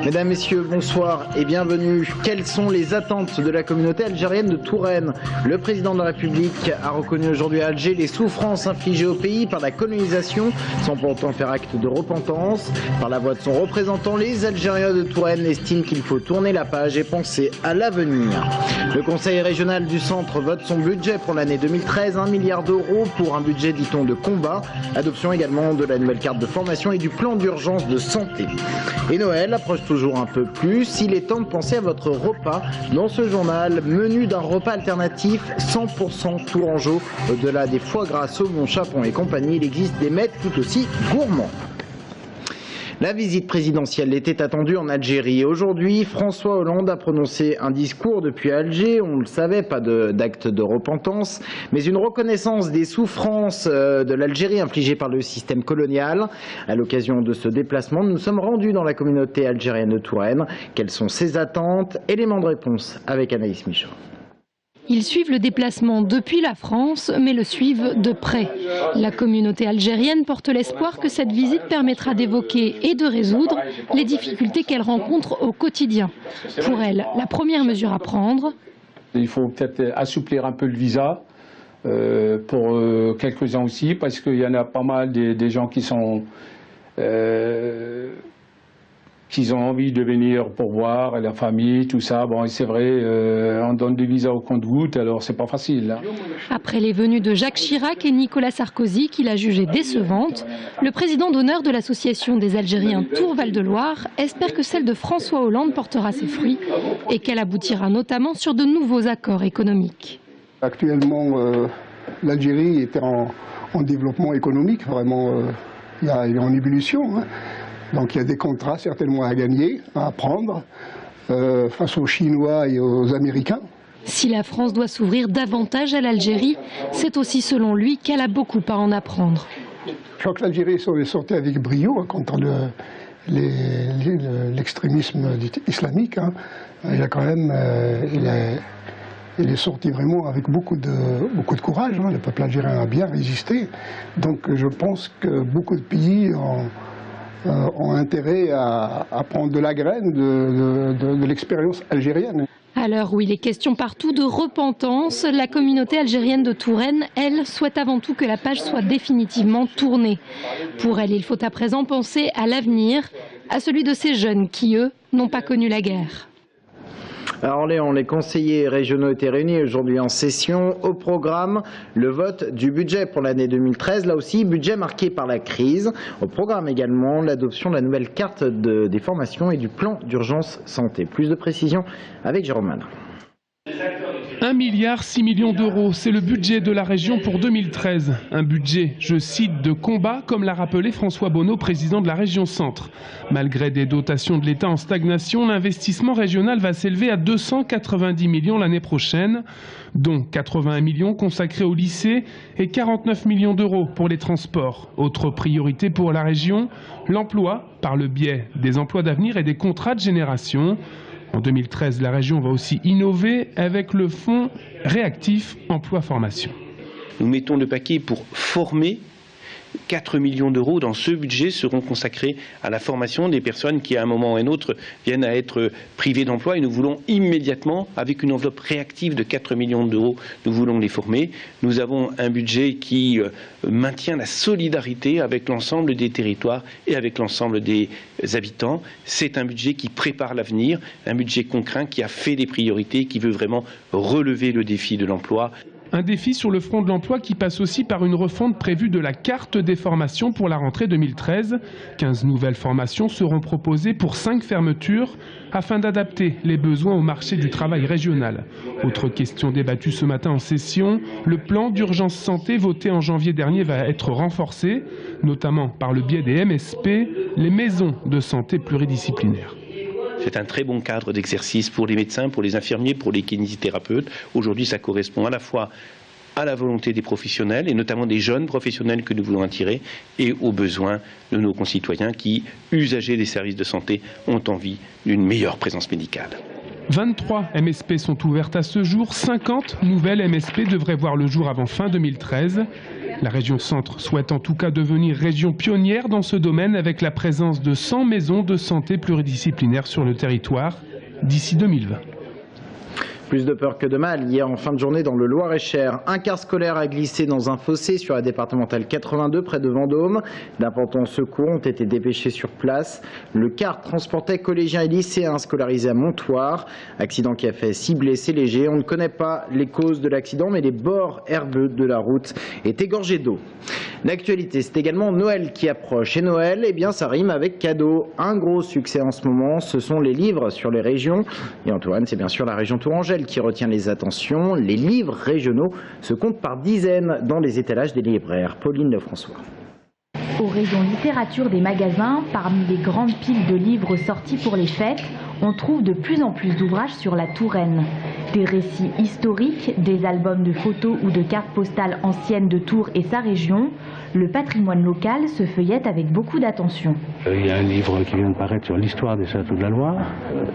Mesdames, Messieurs, bonsoir et bienvenue. Quelles sont les attentes de la communauté algérienne de Touraine? Le président de la République a reconnu aujourd'hui à Alger les souffrances infligées au pays par la colonisation, sans pour autant faire acte de repentance. Par la voix de son représentant, les Algériens de Touraine estiment qu'il faut tourner la page et penser à l'avenir. Le Conseil régional du Centre vote son budget pour l'année 2013, 1 milliard d'euros pour un budget, dit-on, de combat. Adoption également de la nouvelle carte de formation et du plan d'urgence de santé. Et Noël approche toujours un peu plus. Il est temps de penser à votre repas. Dans ce journal, menu d'un repas alternatif 100% tourangeau. Au-delà des foie gras, saumon, chapon et compagnie, il existe des mets tout aussi gourmands. La visite présidentielle était attendue en Algérie. Aujourd'hui, François Hollande a prononcé un discours depuis Alger. On le savait, pas d'acte de repentance, mais une reconnaissance des souffrances de l'Algérie infligées par le système colonial. À l'occasion de ce déplacement, nous sommes rendus dans la communauté algérienne de Touraine. Quelles sont ses attentes? Éléments de réponse avec Anaïs Michaud. Ils suivent le déplacement depuis la France, mais le suivent de près. La communauté algérienne porte l'espoir que cette visite permettra d'évoquer et de résoudre les difficultés qu'elle rencontre au quotidien. Pour elle, la première mesure à prendre... Il faut peut-être assouplir un peu le visa pour quelques-uns aussi, parce qu'il y en a pas mal des gens qui sont... qu'ils ont envie de venir pour voir la famille, tout ça. Bon, c'est vrai, on donne des visas au compte-gouttes, alors c'est pas facile. Hein. Après les venues de Jacques Chirac et Nicolas Sarkozy, qu'il a jugées décevantes, le président d'honneur de l'association des Algériens Tour-Val-de-Loire espère que celle de François Hollande portera ses fruits et qu'elle aboutira notamment sur de nouveaux accords économiques. Actuellement, l'Algérie est en développement économique, vraiment, il est en ébullition. Hein. Donc il y a des contrats certainement à gagner, à prendre face aux Chinois et aux Américains. Si la France doit s'ouvrir davantage à l'Algérie, c'est aussi selon lui qu'elle a beaucoup à en apprendre. Je crois que l'Algérie est sortie avec brio contre l'extrémisme islamique. Hein. Il a quand même, il est sorti vraiment avec beaucoup de courage. Hein. Le peuple algérien a bien résisté. Donc je pense que beaucoup de pays ont intérêt à prendre de la graine de l'expérience algérienne. À l'heure où il est question partout de repentance, la communauté algérienne de Touraine, elle, souhaite avant tout que la page soit définitivement tournée. Pour elle, il faut à présent penser à l'avenir, à celui de ces jeunes qui, eux, n'ont pas connu la guerre. À Orléans, les conseillers régionaux étaient réunis aujourd'hui en session. Au programme, le vote du budget pour l'année 2013. Là aussi, budget marqué par la crise. Au programme également, l'adoption de la nouvelle carte des formations et du plan d'urgence santé. Plus de précisions avec Jérôme Mann. 1,6 milliard d'euros, c'est le budget de la région pour 2013. Un budget, je cite, de combat, comme l'a rappelé François Bonneau, président de la région Centre. Malgré des dotations de l'État en stagnation, l'investissement régional va s'élever à 290 millions l'année prochaine, dont 81 millions consacrés au lycée et 49 millions d'euros pour les transports. Autre priorité pour la région, l'emploi, par le biais des emplois d'avenir et des contrats de génération. En 2013, la région va aussi innover avec le fonds réactif emploi-formation. Nous mettons le paquet pour former. 4 millions d'euros dans ce budget seront consacrés à la formation des personnes qui, à un moment ou à un autre, viennent à être privées d'emploi. Et nous voulons immédiatement, avec une enveloppe réactive de 4 millions d'euros, nous voulons les former. Nous avons un budget qui maintient la solidarité avec l'ensemble des territoires et avec l'ensemble des habitants. C'est un budget qui prépare l'avenir, un budget concret qui a fait des priorités, qui veut vraiment relever le défi de l'emploi. Un défi sur le front de l'emploi qui passe aussi par une refonte prévue de la carte des formations pour la rentrée 2013. 15 nouvelles formations seront proposées pour 5 fermetures afin d'adapter les besoins au marché du travail régional. Autre question débattue ce matin en session, le plan d'urgence santé voté en janvier dernier va être renforcé, notamment par le biais des MSP, les maisons de santé pluridisciplinaires. C'est un très bon cadre d'exercice pour les médecins, pour les infirmiers, pour les kinésithérapeutes. Aujourd'hui, ça correspond à la fois à la volonté des professionnels, et notamment des jeunes professionnels que nous voulons attirer, et aux besoins de nos concitoyens qui, usagers des services de santé, ont envie d'une meilleure présence médicale. 23 MSP sont ouvertes à ce jour, 50 nouvelles MSP devraient voir le jour avant fin 2013. La région Centre souhaite en tout cas devenir région pionnière dans ce domaine avec la présence de 100 maisons de santé pluridisciplinaires sur le territoire d'ici 2020. Plus de peur que de mal, hier en fin de journée dans le Loir-et-Cher, un car scolaire a glissé dans un fossé sur la départementale 82 près de Vendôme. D'importants secours ont été dépêchés sur place. Le car transportait collégiens et lycéens scolarisés à Montoire. Accident qui a fait 6 blessés légers. On ne connaît pas les causes de l'accident, mais les bords herbeux de la route étaient gorgés d'eau. L'actualité, c'est également Noël qui approche. Et Noël, eh bien, ça rime avec cadeau. Un gros succès en ce moment, ce sont les livres sur les régions. Et en Touraine, c'est bien sûr la région Tourangelle qui retient les attentions. Les livres régionaux se comptent par dizaines dans les étalages des libraires. Pauline Lefrançois. Au rayon littérature des magasins, parmi les grandes piles de livres sortis pour les fêtes, on trouve de plus en plus d'ouvrages sur la Touraine. Des récits historiques, des albums de photos ou de cartes postales anciennes de Tours et sa région, le patrimoine local se feuillette avec beaucoup d'attention. Il y a un livre qui vient de paraître sur l'histoire des châteaux de la Loire,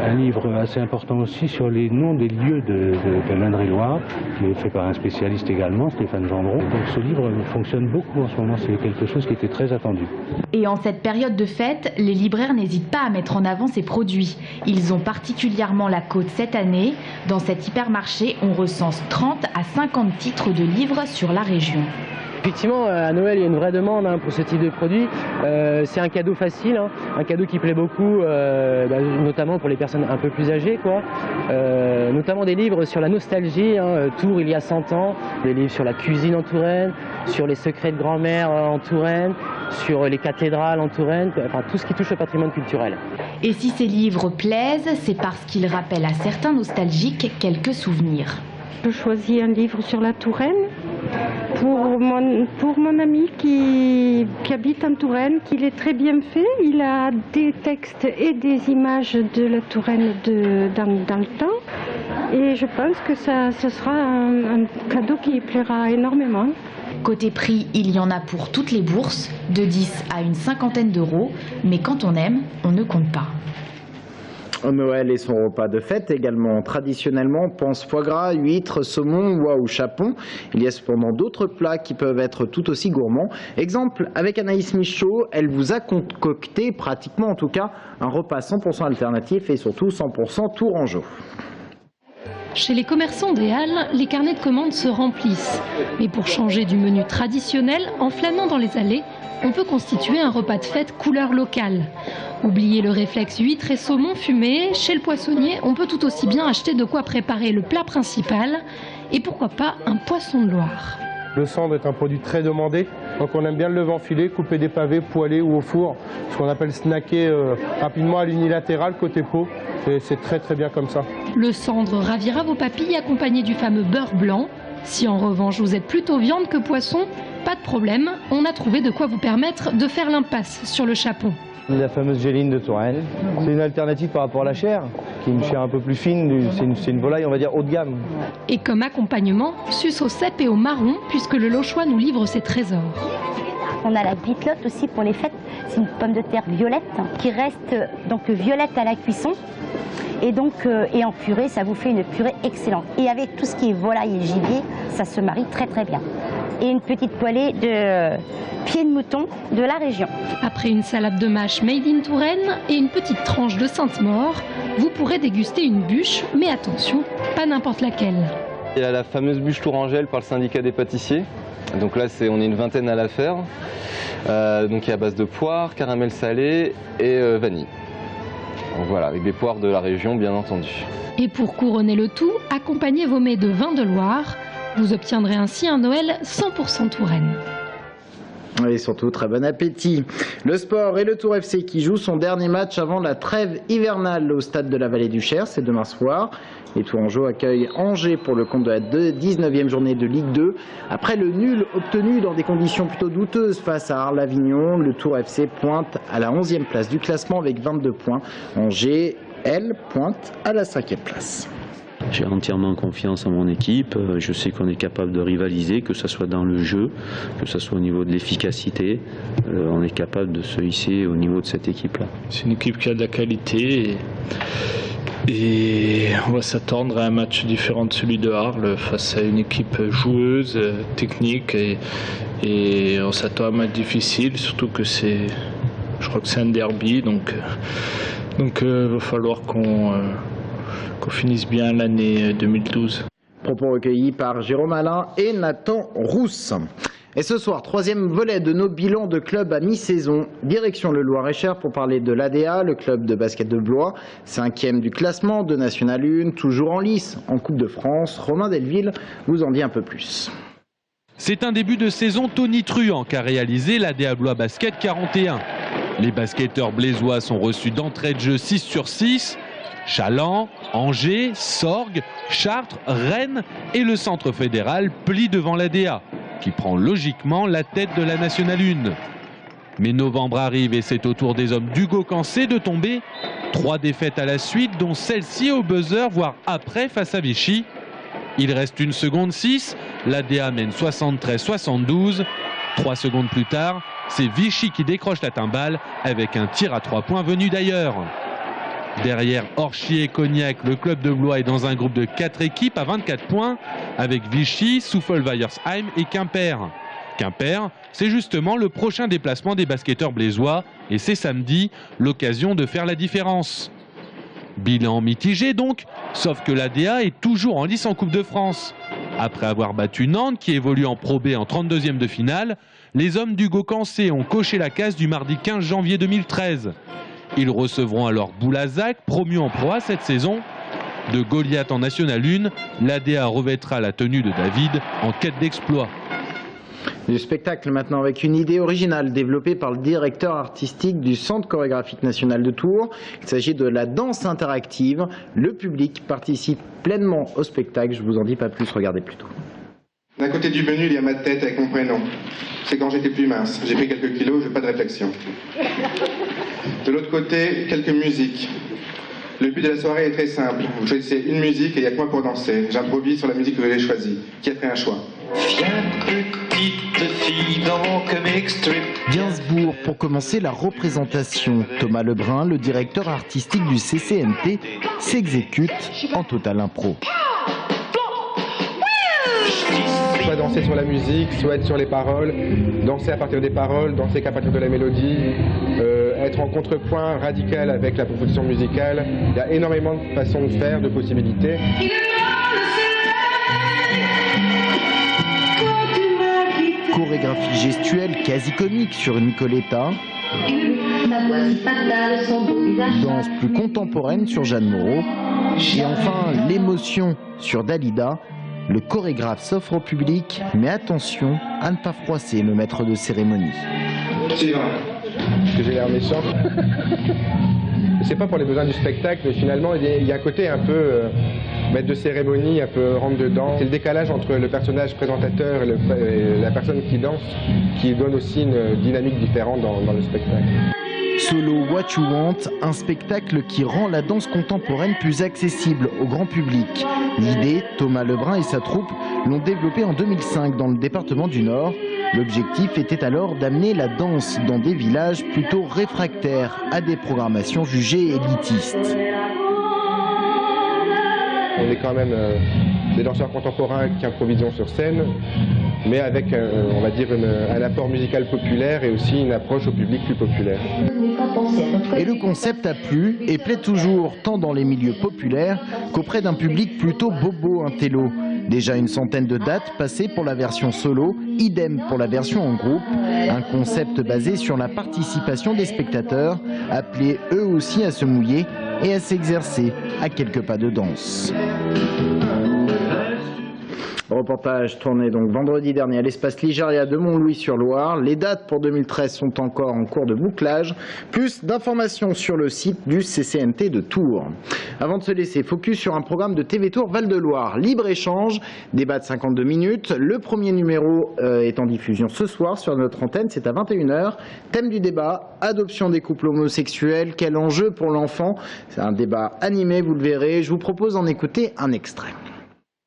un livre assez important aussi sur les noms des lieux de l'Indre-et-Loire, qui est fait par un spécialiste également, Stéphane Gendron. Donc ce livre fonctionne beaucoup en ce moment, c'est quelque chose qui était très attendu. Et en cette période de fête, les libraires n'hésitent pas à mettre en avant ces produits. Ils ont particulièrement la cote cette année. Dans cet hypermarché, on recense 30 à 50 titres de livres sur la région. Effectivement, à Noël, il y a une vraie demande pour ce type de produit. C'est un cadeau facile, un cadeau qui plaît beaucoup, notamment pour les personnes un peu plus âgées, notamment des livres sur la nostalgie, Tours il y a 100 ans, des livres sur la cuisine en Touraine, sur les secrets de grand-mère en Touraine, sur les cathédrales en Touraine, enfin tout ce qui touche au patrimoine culturel. Et si ces livres plaisent, c'est parce qu'ils rappellent à certains nostalgiques quelques souvenirs. Je choisis un livre sur la Touraine pour mon ami qui habite en Touraine, qu'il est très bien fait. Il a des textes et des images de la Touraine dans le temps. Et je pense que ce sera un cadeau qui plaira énormément. Côté prix, il y en a pour toutes les bourses, de 10 à une cinquantaine d'euros. Mais quand on aime, on ne compte pas. Noël et son repas de fête également. Traditionnellement, pense foie gras, huîtres, saumon, oie ou chapon. Il y a cependant d'autres plats qui peuvent être tout aussi gourmands. Exemple avec Anaïs Michaud, elle vous a concocté, pratiquement en tout cas, un repas 100% alternatif et surtout 100% tourangeau. Chez les commerçants des Halles, les carnets de commandes se remplissent. Mais pour changer du menu traditionnel, en flânant dans les allées, on peut constituer un repas de fête couleur locale. Oubliez le réflexe huîtres et saumon fumé, chez le poissonnier, on peut tout aussi bien acheter de quoi préparer le plat principal et pourquoi pas un poisson de Loire. Le cendre est un produit très demandé, donc on aime bien le lever en filet, couper des pavés, poêler ou au four, ce qu'on appelle snacker rapidement à l'unilatéral côté peau, et c'est très bien comme ça. Le cendre ravira vos papilles accompagné du fameux beurre blanc. Si en revanche vous êtes plutôt viande que poisson, pas de problème, on a trouvé de quoi vous permettre de faire l'impasse sur le chapon. La fameuse géline de Touraine, c'est une alternative par rapport à la chair, qui est une chair un peu plus fine, c'est une volaille on va dire haut de gamme. Et comme accompagnement, suce au cèpe et au marron, puisque le Lochois nous livre ses trésors. On a la bitelotte aussi pour les fêtes, c'est une pomme de terre violette qui reste donc violette à la cuisson. Et donc, et en purée, ça vous fait une purée excellente. Et avec tout ce qui est volaille et gibier, ça se marie très bien. Et une petite poêlée de pieds de mouton de la région. Après une salade de mâche made in Touraine et une petite tranche de Sainte-Maure, vous pourrez déguster une bûche, mais attention, pas n'importe laquelle. Il y a la fameuse bûche Tourangelle par le syndicat des pâtissiers. Donc là, on est une vingtaine à la faire. Donc il y a à base de poire, caramel salé et vanille. Donc voilà, avec des poires de la région, bien entendu. Et pour couronner le tout, accompagnez vos mets de vin de Loire. Vous obtiendrez ainsi un Noël 100% Touraine. Et surtout, très bon appétit. Le sport et le Tour FC qui joue son dernier match avant la trêve hivernale au stade de la Vallée du Cher, c'est demain soir. Les Tourangeaux accueillent Angers pour le compte de la 19e journée de Ligue 2. Après le nul obtenu dans des conditions plutôt douteuses face à Arles-Avignon, le Tour FC pointe à la 11e place du classement avec 22 points. Angers, elle, pointe à la 5e place. J'ai entièrement confiance en mon équipe, je sais qu'on est capable de rivaliser, que ce soit dans le jeu, que ce soit au niveau de l'efficacité, on est capable de se hisser au niveau de cette équipe-là. C'est une équipe qui a de la qualité Et on va s'attendre à un match différent de celui de Arles face à une équipe joueuse, technique, et on s'attend à un match difficile, surtout que je crois que c'est un derby, donc va falloir qu'on finisse bien l'année 2012. Propos recueillis par Jérôme Alain et Nathan Rousse. Et ce soir, troisième volet de nos bilans de club à mi-saison. Direction le Loir-et-Cher pour parler de l'ADA, le club de basket de Blois, 5e du classement de National 1, toujours en lice en Coupe de France. Romain Delville vous en dit un peu plus. C'est un début de saison tonitruant qu'a réalisé l'ADA Blois Basket 41. Les basketteurs blésois sont reçus d'entrée de jeu 6 sur 6. Chaland, Angers, Sorgues, Chartres, Rennes et le centre fédéral plient devant l'ADA, qui prend logiquement la tête de la Nationale 1. Mais novembre arrive et c'est au tour des hommes d'Hugo Cancé de tomber. 3 défaites à la suite, dont celle-ci au buzzer, voire après face à Vichy. Il reste 1 seconde 6, l'ADA mène 73-72. 3 secondes plus tard, c'est Vichy qui décroche la timbale avec un tir à 3 points venu d'ailleurs. Derrière Orchier et Cognac, le club de Blois est dans un groupe de 4 équipes à 24 points avec Vichy, Souffle-Weiersheim et Quimper. Quimper, c'est justement le prochain déplacement des basketteurs blésois et c'est samedi l'occasion de faire la différence. Bilan mitigé donc, sauf que l'ADA est toujours en lice en Coupe de France. Après avoir battu Nantes qui évolue en Pro B en 32e de finale, les hommes d'Hugo Cancé ont coché la case du mardi 15 janvier 2013. Ils recevront alors Boulazac, promu en Pro A cette saison. De Goliath en National 1, l'ADA revêtera la tenue de David en quête d'exploit. Du spectacle maintenant avec une idée originale développée par le directeur artistique du Centre chorégraphique national de Tours. Il s'agit de la danse interactive. Le public participe pleinement au spectacle. Je vous en dis pas plus, regardez plutôt. D'un côté du menu, il y a ma tête avec mon prénom. C'est quand j'étais plus mince. J'ai pris quelques kilos, je n'ai pas de réflexion. De l'autre côté, quelques musiques. Le but de la soirée est très simple. Vous choisissez une musique et il n'y a que moi pour danser. J'improvise sur la musique que j'ai choisie. Qui a fait un choix? Gainsbourg pour commencer la représentation. Thomas Lebrun, le directeur artistique du CCNT, s'exécute en total impro. Soit danser sur la musique, soit être sur les paroles, danser à partir des paroles, danser qu'à partir de la mélodie, être en contrepoint radical avec la proposition musicale. Il y a énormément de façons de faire, de possibilités. Chorégraphie gestuelle quasi comique sur Nicoletta. Danse plus contemporaine sur Jeanne Moreau. Et enfin, l'émotion sur Dalida. Le chorégraphe s'offre au public, mais attention à ne pas froisser le maître de cérémonie. C'est vrai. Parce que j'ai l'air méchant. C'est pas pour les besoins du spectacle, mais finalement il y a un côté un peu maître de cérémonie, un peu rentre dedans. C'est le décalage entre le personnage présentateur et la personne qui danse qui donne aussi une dynamique différente dans le spectacle. Solo What You Want, un spectacle qui rend la danse contemporaine plus accessible au grand public. L'idée, Thomas Lebrun et sa troupe l'ont développée en 2005 dans le département du Nord. L'objectif était alors d'amener la danse dans des villages plutôt réfractaires à des programmations jugées élitistes. On est quand même des danseurs contemporains qui improvisons sur scène, mais avec, on va dire, un apport musical populaire et aussi une approche au public plus populaire. Et le concept a plu et plaît toujours tant dans les milieux populaires qu'auprès d'un public plutôt bobo intello. Déjà une centaine de dates passées pour la version solo, idem pour la version en groupe. Un concept basé sur la participation des spectateurs, appelés eux aussi à se mouiller et à s'exercer à quelques pas de danse. Reportage tourné donc vendredi dernier à l'espace Ligeria de Montlouis-sur-Loire. Les dates pour 2013 sont encore en cours de bouclage. Plus d'informations sur le site du CCNT de Tours. Avant de se laisser, focus sur un programme de TV Tours Val-de-Loire. Libre-échange, débat de 52 minutes. Le premier numéro est en diffusion ce soir sur notre antenne, c'est à 21h. Thème du débat, adoption des couples homosexuels. Quel enjeu pour l'enfant? C'est un débat animé, vous le verrez. Je vous propose d'en écouter un extrait.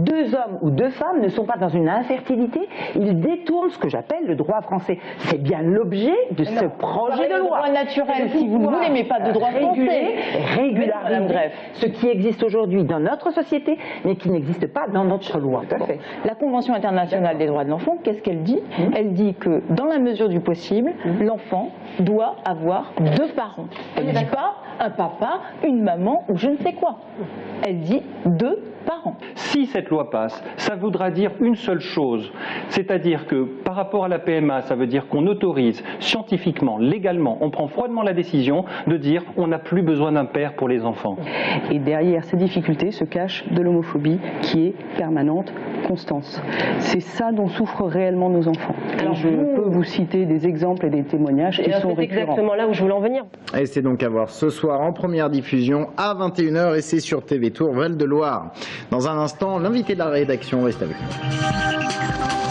2 deux hommes ou deux femmes ne sont pas dans une infertilité, ils détournent ce que j'appelle le droit français. C'est bien l'objet de ce projet de loi. Le droit naturel, si vous le voulez, mais pas de droit français. Régulariser ce qui existe aujourd'hui dans notre société, mais qui n'existe pas dans notre loi. Tout à fait. La Convention internationale des droits de l'enfant, qu'est-ce qu'elle dit? Elle dit que dans la mesure du possible, l'enfant doit avoir deux parents. Elle ne dit pas un papa, une maman ou je ne sais quoi. Elle dit deux parents. Si cette loi passe, ça voudra dire une seule chose, c'est-à-dire que par rapport à la PMA, ça veut dire qu'on autorise scientifiquement, légalement, on prend froidement la décision de dire on n'a plus besoin d'un père pour les enfants. Et derrière ces difficultés se cache de l'homophobie qui est permanente, constante. C'est ça dont souffrent réellement nos enfants. Alors je peux vous citer des exemples et des témoignages qui sont récurrents. C'est exactement là où je voulais en venir. Et c'est donc à voir ce soir en première diffusion à 21h et c'est sur TV Tour Val de Loire. Dans un instant, l'invité de la rédaction reste avec nous.